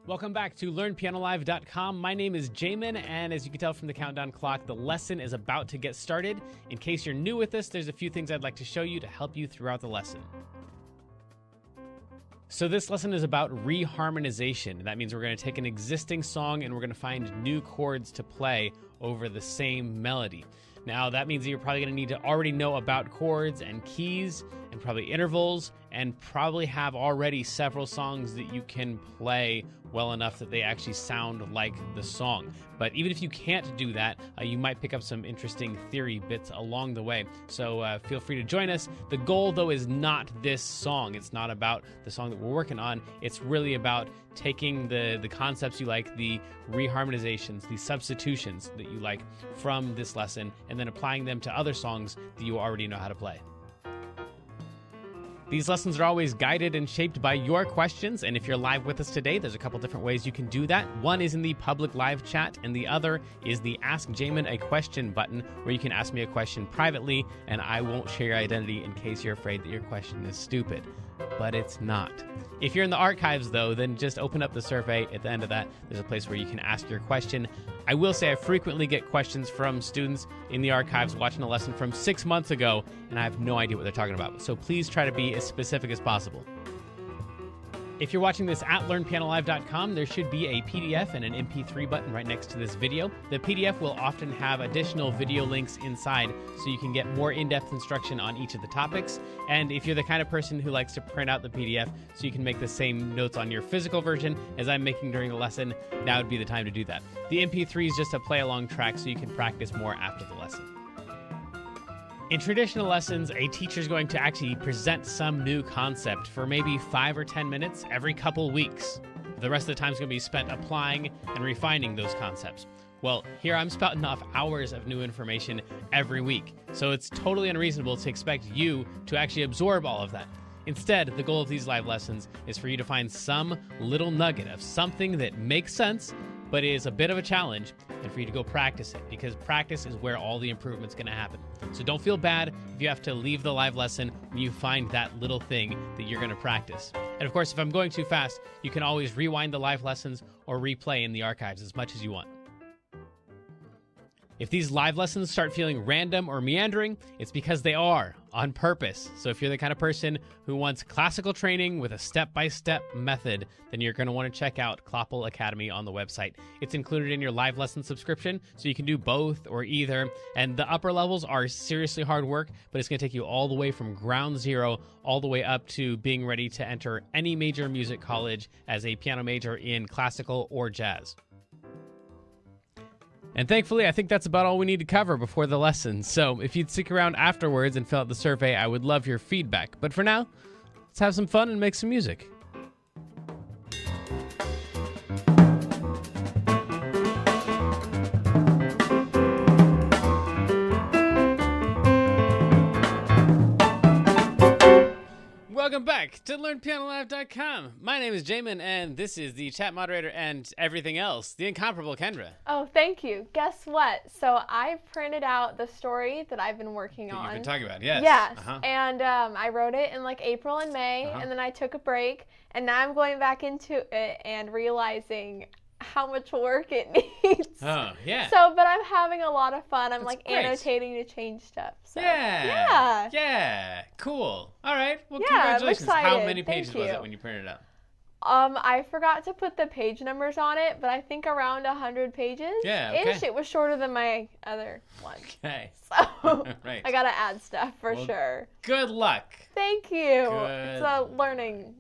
Welcome back to LearnPianoLive.com. My name is Jamin, and as you can tell from the countdown clock, the lesson is about to get started. In case you're new with us, there's a few things I'd like to show you to help you throughout the lesson. So this lesson is about reharmonization. That means we're going to take an existing song and we're going to find new chords to play over the same melody. Now, that means that you're probably going to need to already know about chords and keys and probably intervals, and probably have already several songs that you can play well enough that they actually sound like the song. But even if you can't do that, you might pick up some interesting theory bits along the way. So feel free to join us. The goal, though, is not this song. It's not about the song that we're working on. It's really about taking the concepts you like, the reharmonizations, the substitutions that you like from this lesson, and then applying them to other songs that you already know how to play. These lessons are always guided and shaped by your questions, and if you're live with us today, there's a couple different ways you can do that. One is in the public live chat, and the other is the Ask Jamin a Question button, where you can ask me a question privately, and I won't share your identity in case you're afraid that your question is stupid. But it's not. If you're in the archives, though, then just open up the survey. At the end of that, there's a place where you can ask your question. I will say I frequently get questions from students in the archives watching a lesson from 6 months ago, and I have no idea what they're talking about. So please try to be as specific as possible. If you're watching this at LearnPianoLive.com, there should be a PDF and an MP3 button right next to this video. The PDF will often have additional video links inside, so you can get more in-depth instruction on each of the topics. And if you're the kind of person who likes to print out the PDF so you can make the same notes on your physical version as I'm making during the lesson, now would be the time to do that. The MP3 is just a play-along track so you can practice more after the lesson. In traditional lessons, a teacher is going to actually present some new concept for maybe 5 or 10 minutes every couple weeks. The rest of the time is going to be spent applying and refining those concepts. Well, here I'm spouting off hours of new information every week, so it's totally unreasonable to expect you to actually absorb all of that. Instead, the goal of these live lessons is for you to find some little nugget of something that makes sense, but is a bit of a challenge, and for you to go practice it, because practice is where all the improvement's going to happen. So don't feel bad if you have to leave the live lesson when you find that little thing that you're going to practice. And of course, if I'm going too fast, you can always rewind the live lessons or replay in the archives as much as you want. If these live lessons start feeling random or meandering, it's because they are, on purpose. So if you're the kind of person who wants classical training with a step-by-step method, then you're going to want to check out Kloppel Academy on the website. It's included in your live lesson subscription, so you can do both or either. And the upper levels are seriously hard work, but it's going to take you all the way from ground zero all the way up to being ready to enter any major music college as a piano major in classical or jazz. And thankfully, I think that's about all we need to cover before the lesson. So if you'd stick around afterwards and fill out the survey, I would love your feedback. But for now, let's have some fun and make some music. Welcome back to LearnPianoLive.com. My name is Jamin, and this is the chat moderator and everything else, the incomparable Kendra. Oh, thank you. Guess what? So I printed out the story that I've been working on. You've been talking about, yes. Yes, and I wrote it in like April and May, and then I took a break, and now I'm going back into it and realizing how much work it needs. Oh, yeah. So, but I'm having a lot of fun. I'm That's like great. annotating to change stuff. So. Yeah. Yeah. Cool. All right. Well, congratulations. I'm excited. How many pages Thank was you. it when you printed it out? I forgot to put the page numbers on it, but I think around 100 pages. Yeah, okay. Ish. It was shorter than my other one. Okay. So Right. I gotta add stuff for sure. Good luck. Thank you. Good. It's a learning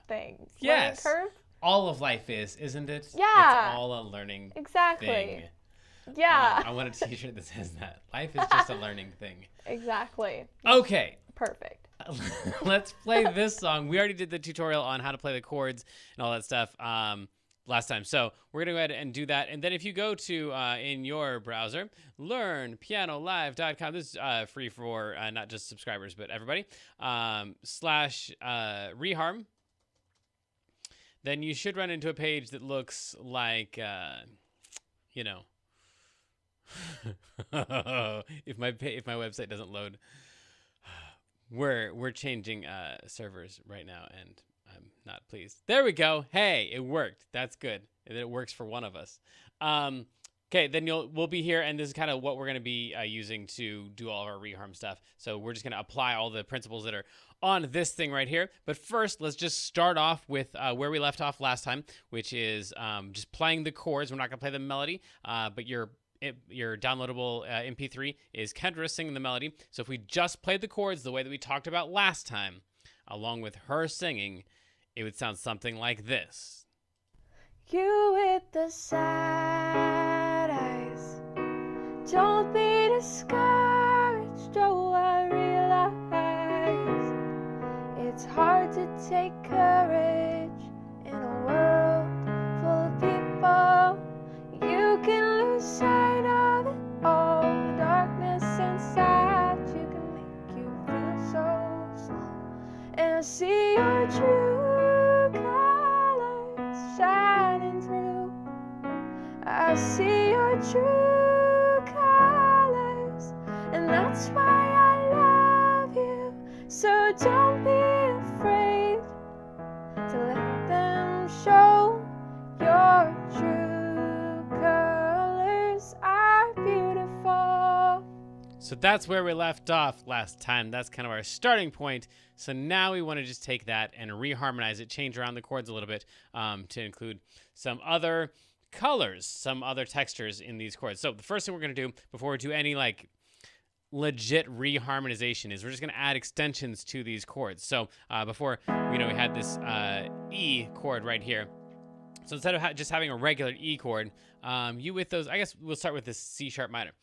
thing. Yes. Learning curve. All of life is, isn't it? Yeah. It's all a learning Exactly. thing. Yeah. I want a t-shirt that says that. Life is just a learning thing. Exactly. Okay. Perfect. Let's play this song. We already did the tutorial on how to play the chords and all that stuff last time. So we're going to go ahead and do that. And then if you go to, in your browser, LearnPianoLive.com. This is free for not just subscribers, but everybody, /Reharm. Then you should run into a page that looks like, you know, if my website doesn't load, we're changing servers right now, and I'm not pleased. There we go. Hey, it worked. That's good. It works for one of us. Okay, then we'll be here, and this is kind of what we're going to be using to do all of our reharm stuff. So we're just going to apply all the principles that are on this thing right here. But first, let's just start off with where we left off last time, which is just playing the chords. We're not going to play the melody, but your downloadable MP3 is Kendra singing the melody. So if we just played the chords the way that we talked about last time, along with her singing, it would sound something like this. You with the sad eyes, don't be discouraged, oh I realize it's hard to take courage in a world full of people. You can lose sight of it all, the darkness inside you can make you feel so small. And I see your true colors shining through. I see your true colors, and that's why I love you. So don't be afraid to let them show. Your true colors are beautiful. So that's where we left off last time. That's kind of our starting point. So now we want to just take that and reharmonize it, change around the chords a little bit to include some other colors, some other textures in these chords. So the first thing we're going to do before we do any like legit reharmonization is we're just going to add extensions to these chords. So before, we had this E chord right here. So instead of just having a regular E chord, you with those, I guess we'll start with this C sharp minor.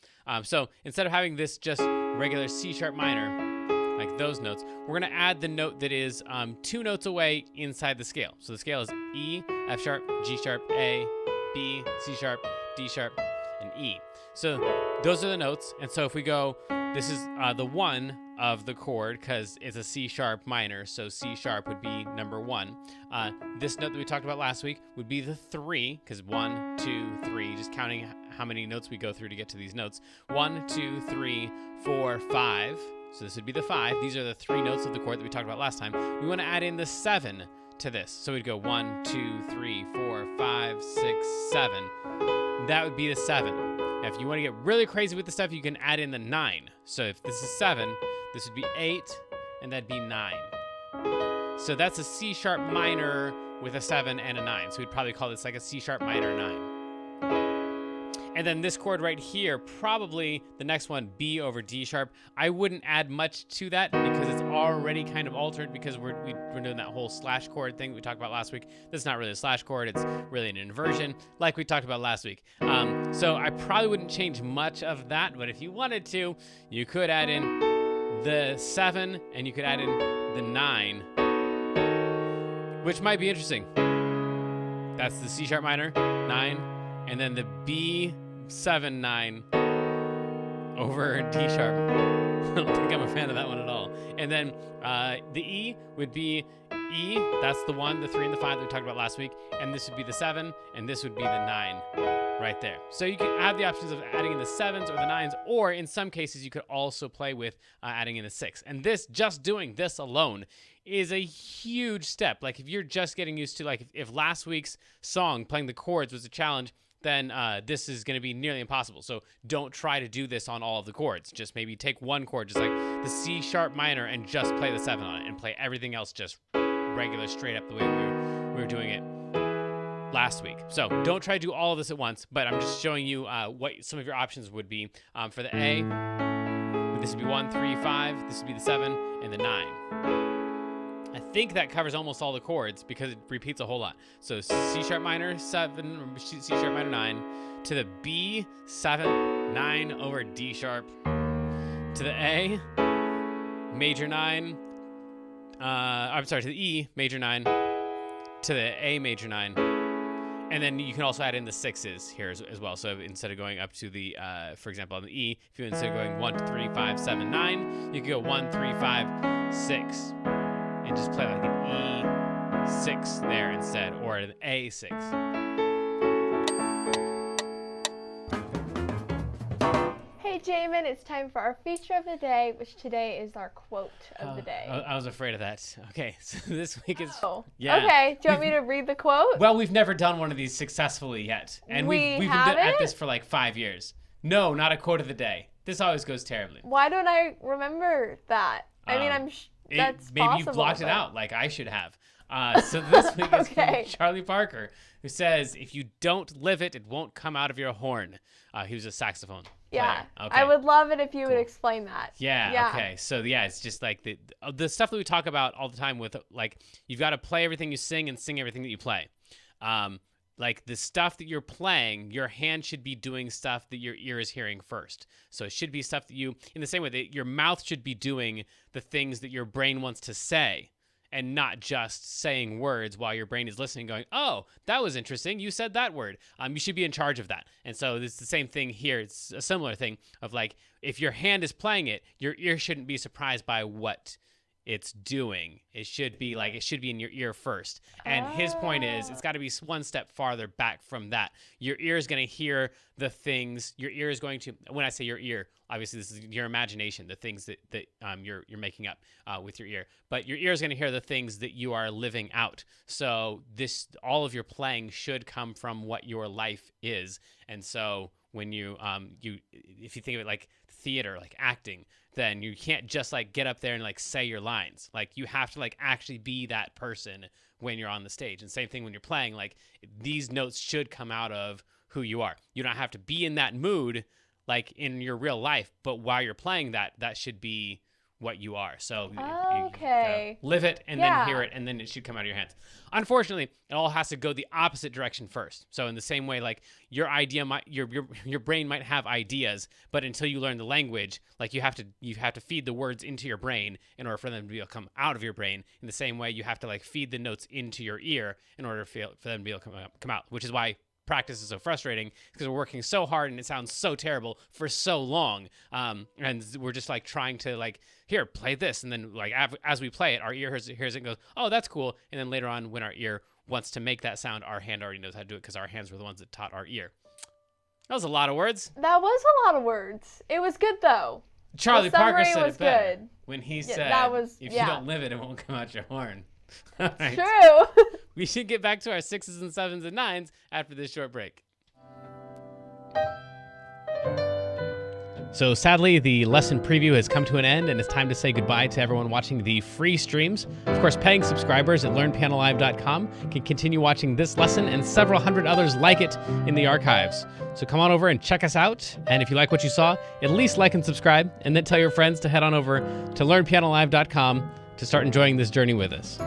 So instead of having this just regular C sharp minor, like those notes, we're going to add the note that is 2 notes away inside the scale. So the scale is E, F sharp, G sharp, A, B, C sharp, D sharp, and E. So those are the notes. And so if we go, this is the 1 of the chord because it's a C sharp minor. So C sharp would be number 1. This note that we talked about last week would be the 3 because 1, 2, 3, just counting how many notes we go through to get to these notes. 1, 2, 3, 4, 5. So this would be the 5. These are the 3 notes of the chord that we talked about last time. We want to add in the 7 to this. So we'd go 1, 2, 3, 4, 5, 6, 7. That would be the 7. Now, if you want to get really crazy with the stuff, you can add in the 9. So if this is 7, this would be 8, and that'd be 9. So that's a C sharp minor with a 7 and a 9. So we'd probably call this like a C sharp minor 9. And then this chord right here, probably the next one, B over D sharp. I wouldn't add much to that because it's already kind of altered because we're doing that whole slash chord thing we talked about last week. This is not really a slash chord. It's really an inversion like we talked about last week. So I probably wouldn't change much of that. But if you wanted to, you could add in the 7 and you could add in the 9, which might be interesting. That's the C sharp minor, 9. And then the B 7 9 over D sharp. I don't think I'm a fan of that one at all. And then the E would be E. That's the 1, the 3, and the 5 that we talked about last week. And this would be the 7, and this would be the 9 right there. So you can have the options of adding in the 7s or the 9s, or in some cases you could also play with adding in the 6. And this, just doing this alone, is a huge step. Like if you're just getting used to, like if last week's song, playing the chords, was a challenge, then this is going to be nearly impossible. So don't try to do this on all of the chords. Just maybe take one chord, just like the C sharp minor, and just play the 7 on it, and play everything else just regular, straight up the way we were doing it last week. So don't try to do all of this at once, but I'm just showing you what some of your options would be. For the A, this would be 1, 3, 5. This would be the 7 and the 9. I think that covers almost all the chords because it repeats a whole lot. So C sharp minor 7, C sharp minor 9, to the B 7 9 over D sharp, to the A major 9. I'm sorry, to the E major 9, to the A major 9, and then you can also add in the 6s here as well. So instead of going up to the, for example, on the E, if you instead of going 1, 2, 3, 5, 7, 9, you can go 1, 3, 5, 6. And just play like an E6 there instead, or an A6. Hey right, Jamin, it's time for our feature of the day, which today is our quote of the day. I was afraid of that. Okay, so this week is... Oh, yeah. okay. Do you want me to read the quote? Well, we've never done one of these successfully yet. And we've been at this for like 5 years. No, not a quote of the day. This always goes terribly. Why don't I remember that? I mean, that's maybe possible. You've blocked it out like I should have. So this week is from Charlie Parker, who says, if you don't live it, it won't come out of your horn. He was a saxophone player. Yeah, okay. I would love it if you would explain that. Yeah, okay. So yeah, it's just like the stuff that we talk about all the time with, like, you've got to play everything you sing and sing everything that you play. Like the stuff that you're playing, your hand should be doing stuff that your ear is hearing first. So it should be stuff that you, in the same way that your mouth should be doing the things that your brain wants to say, and not just saying words while your brain is listening going, oh, that was interesting. You said that word. You should be in charge of that. And so it's the same thing here. It's a similar thing of like, if your hand is playing it, your ear shouldn't be surprised by what it's doing. It should be in your ear first. And his point is, it's got to be one step farther back from that. Your ear is going to hear the things. Your ear is going to, when I say your ear, obviously this is your imagination, the things that you're making up with your ear. But your ear is going to hear the things that you are living out. So all of your playing should come from what your life is. And so when you if you think of it like theater, like acting, then you can't just like get up there and like say your lines. Like you have to like actually be that person when you're on the stage. And same thing when you're playing, like these notes should come out of who you are. You don't have to be in that mood like in your real life, but while you're playing that should be what you are. So you live it and then hear it, and then it should come out of your hands. Unfortunately, it all has to go the opposite direction first. So in the same way, like your idea your brain might have ideas, but until you learn the language, like you have to feed the words into your brain in order for them to be able to come out of your brain. In the same way, you have to like feed the notes into your ear in order for them to be able to come out, which is why practice is so frustrating, because we're working so hard and it sounds so terrible for so long, and we're just like trying to like, here, play this, and then like as we play it, our ear hears it and goes, oh, that's cool, and then later on when our ear wants to make that sound, our hand already knows how to do it because our hands were the ones that taught our ear. That was a lot of words. That was a lot of words. It was good though. Charlie Parker said it better when he said, if you don't live it, it won't come out your horn. Right. True. We should get back to our 6s and 7s and 9s after this short break. So sadly, the lesson preview has come to an end, and it's time to say goodbye to everyone watching the free streams. Of course, paying subscribers at learnpianolive.com can continue watching this lesson and several hundred others like it in the archives. So come on over and check us out. And if you like what you saw, at least like and subscribe, and then tell your friends to head on over to learnpianolive.com to start enjoying this journey with us.